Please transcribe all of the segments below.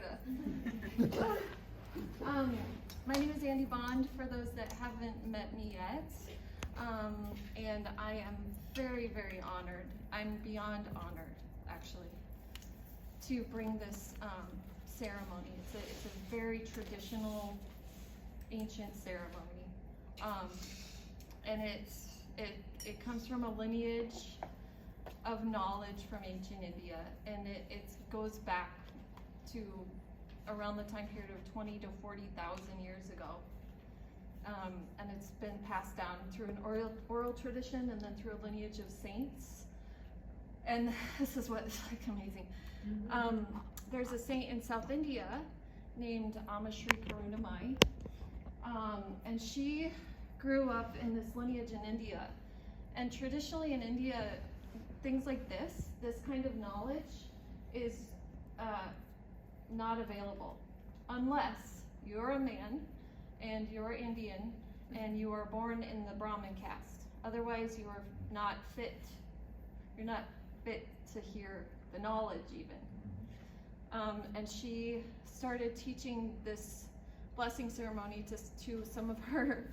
Florida. My name is Andi Bond, for those that haven't met me yet. And I am very, very honored. I'm beyond honored, actually, to bring this ceremony. It's a very traditional, ancient ceremony. And it comes from a lineage of knowledge from ancient India, and it goes back to around the time period of 20 to 40,000 years ago. And it's been passed down through an oral tradition and then through a lineage of saints. And this is what is like amazing. There's a saint in South India named Amashri Karunamai, and she grew up in this lineage in India. And traditionally in India, things like this kind of knowledge is not available unless you're a man and you're Indian and you are born in the Brahmin caste. Otherwise, you are not fit. You're not fit to hear the knowledge even. And she started teaching this blessing ceremony to some of her,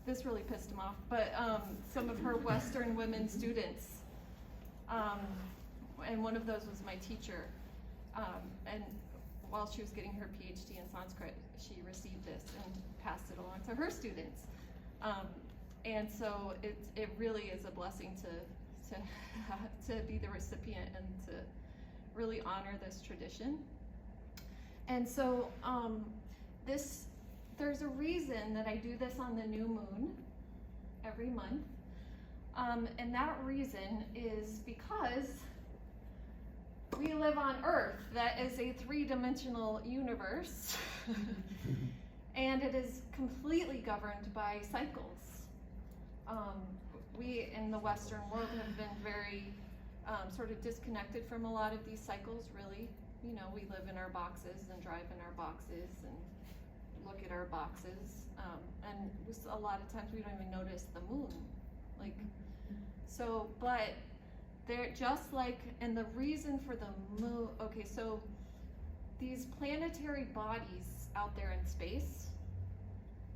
this really pissed him off, but some of her Western women students. And one of those was my teacher. And while she was getting her PhD in Sanskrit, she received this and passed it along to her students. And so it really is a blessing to be the recipient and to really honor this tradition. And so there's a reason that I do this on the new moon every month. And that reason is because we live on Earth, that is a three-dimensional universe, and it is completely governed by cycles. We in the Western world have been very sort of disconnected from a lot of these cycles, really. You know, we live in our boxes and drive in our boxes and look at our boxes, and a lot of times we don't even notice the moon. But they're just like, and the reason for the moon, okay, so these planetary bodies out there in space,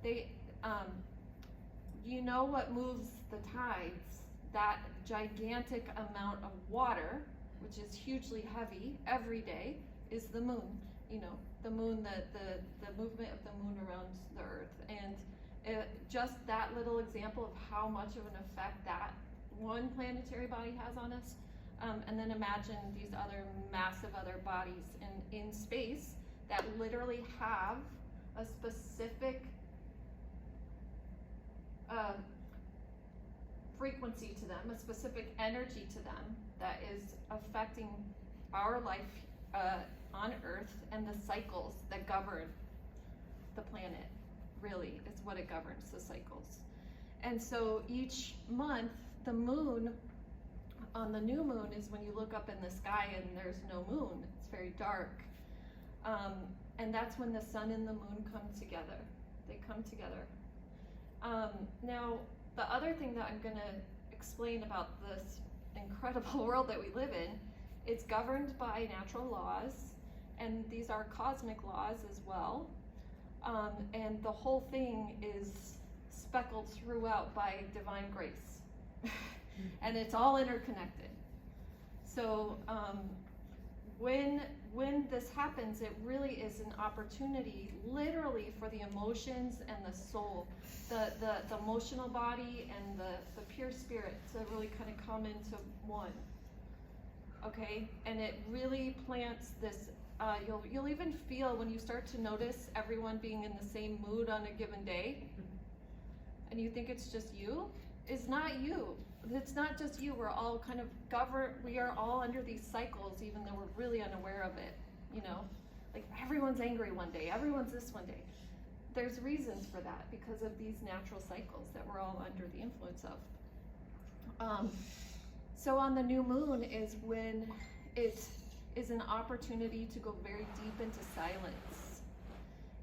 they, you know what moves the tides? That gigantic amount of water, which is hugely heavy every day, is the moon. You know, the moon, the movement of the moon around the Earth. And just that little example of how much of an effect that one planetary body has on us, and then imagine these other massive other bodies in space that literally have a specific frequency to them, a specific energy to them that is affecting our life on Earth and the cycles that govern the planet. Really, is what it governs, the cycles. And so each month, the moon, on the new moon, is when you look up in the sky and there's no moon. It's very dark. And that's when the sun and the moon come together. They come together. Now, the other thing that I'm going to explain about this incredible world that we live in, it's governed by natural laws, and these are cosmic laws as well. And the whole thing is speckled throughout by divine grace. And it's all interconnected. So when this happens, it really is an opportunity, literally, for the emotions and the soul, the emotional body and the pure spirit to really kind of come into one. Okay, and it really plants this. You'll even feel when you start to notice everyone being in the same mood on a given day, and you think it's just you. It's not you. It's not just you. We're all kind of governed. We are all under these cycles, even though we're really unaware of it. You know, like everyone's angry one day, everyone's this one day. There's reasons for that because of these natural cycles that we're all under the influence of. So on the new moon is when it is an opportunity to go very deep into silence.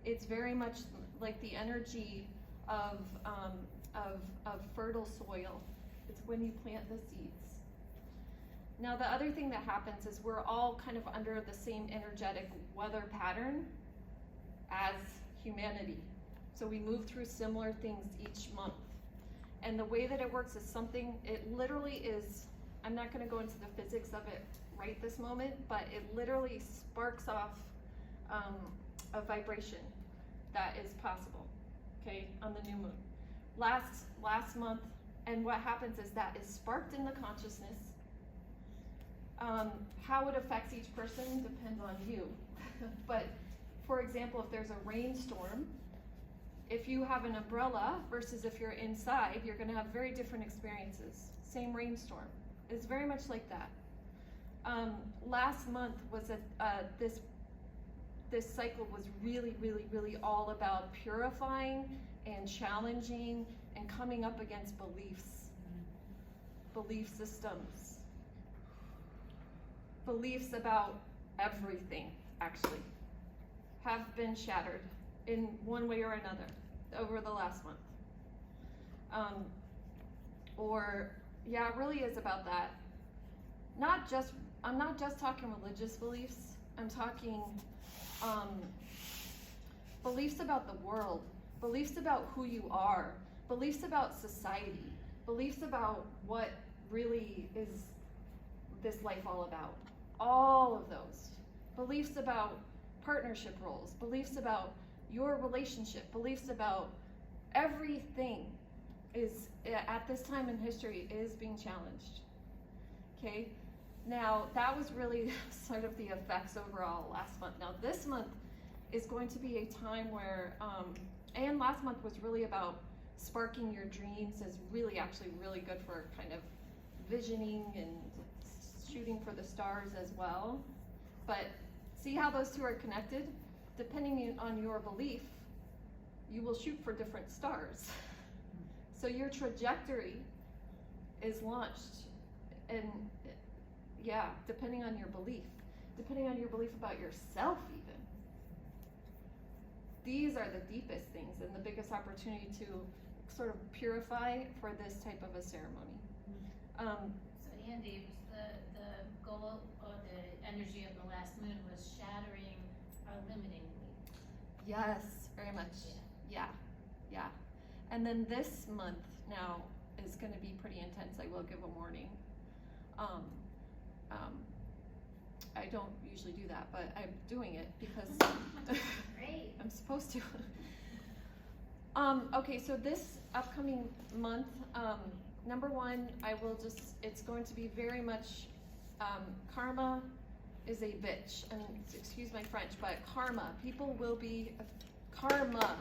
It's very much like the energy of fertile soil. It's when you plant the seeds. Now the other thing that happens is we're all kind of under the same energetic weather pattern as humanity. So we move through similar things each month. And the way that it works is it literally is, I'm not gonna go into the physics of it right this moment, but it literally sparks off a vibration that is possible, okay, on the new moon. Last month, and what happens is that is sparked in the consciousness. How it affects each person depends on you. But for example, if there's a rainstorm, if you have an umbrella versus if you're inside, you're gonna have very different experiences. Same rainstorm. It's very much like that. Last month was this cycle was really, really, really all about purifying and challenging and coming up against beliefs, belief systems, beliefs about everything, actually, have been shattered in one way or another over the last month. It really is about that. I'm not just talking religious beliefs, I'm talking beliefs about the world, beliefs about who you are, beliefs about society, beliefs about what really is this life all about. All of those. Beliefs about partnership roles, beliefs about your relationship, beliefs about everything is, at this time in history, is being challenged. Okay? Now, that was really sort of the effects overall last month. Now, this month is going to be a time where, and last month was really about sparking your dreams, is really actually really good for kind of visioning and shooting for the stars as well. But see how those two are connected? Depending on your belief, you will shoot for different stars. So your trajectory is launched, and depending on your belief about yourself even. These are the deepest things and the biggest opportunity to sort of purify for this type of a ceremony. So Andi, the goal or the energy of the last moon was shattering our limiting beliefs. Yes, very much. Yeah. And then this month now is going to be pretty intense. I will give a warning. I don't usually do that, but I'm doing it because Great. I'm supposed to. Okay, so this upcoming month, number one, it's going to be very much, karma is a bitch. And excuse my French, but karma. People will be, karma,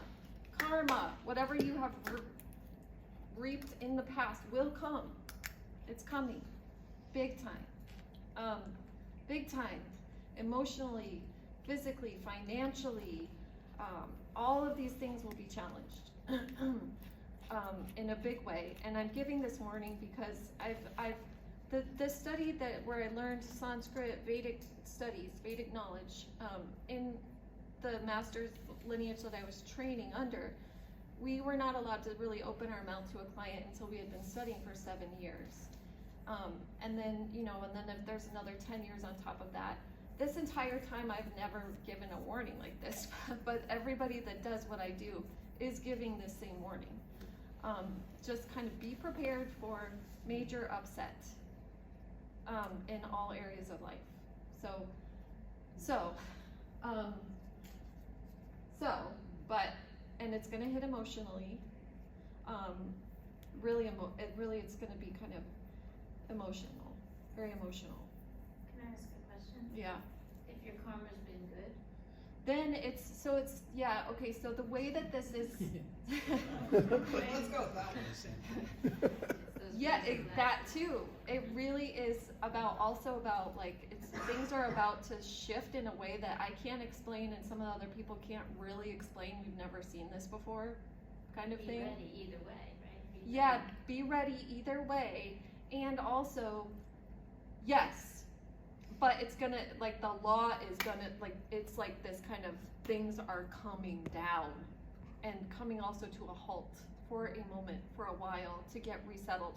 whatever you have reaped in the past will come. It's coming. Big time. Emotionally, physically, financially, all of these things will be challenged in a big way. And I'm giving this warning because the study where I learned Sanskrit, Vedic studies, Vedic knowledge, in the master's lineage that I was training under, we were not allowed to really open our mouth to a client until we had been studying for 7 years. And then if there's another 10 years on top of that. This entire time I've never given a warning like this, but everybody that does what I do is giving this same warning. Just kind of be prepared for major upset in all areas of life. And it's gonna hit emotionally. It's gonna be kind of emotional, very emotional. Can I ask a question? Yeah. If your karma's been good? Then okay, so the way that this is. Let's go with that one. That too. It really is also about things are about to shift in a way that I can't explain and some of the other people can't really explain. We've never seen this before, kind of thing. Be ready either way, right? Be ready either way. And also, yes, but it's gonna, the law is gonna, it's like this kind of, things are coming down and coming also to a halt for a moment, for a while, to get resettled.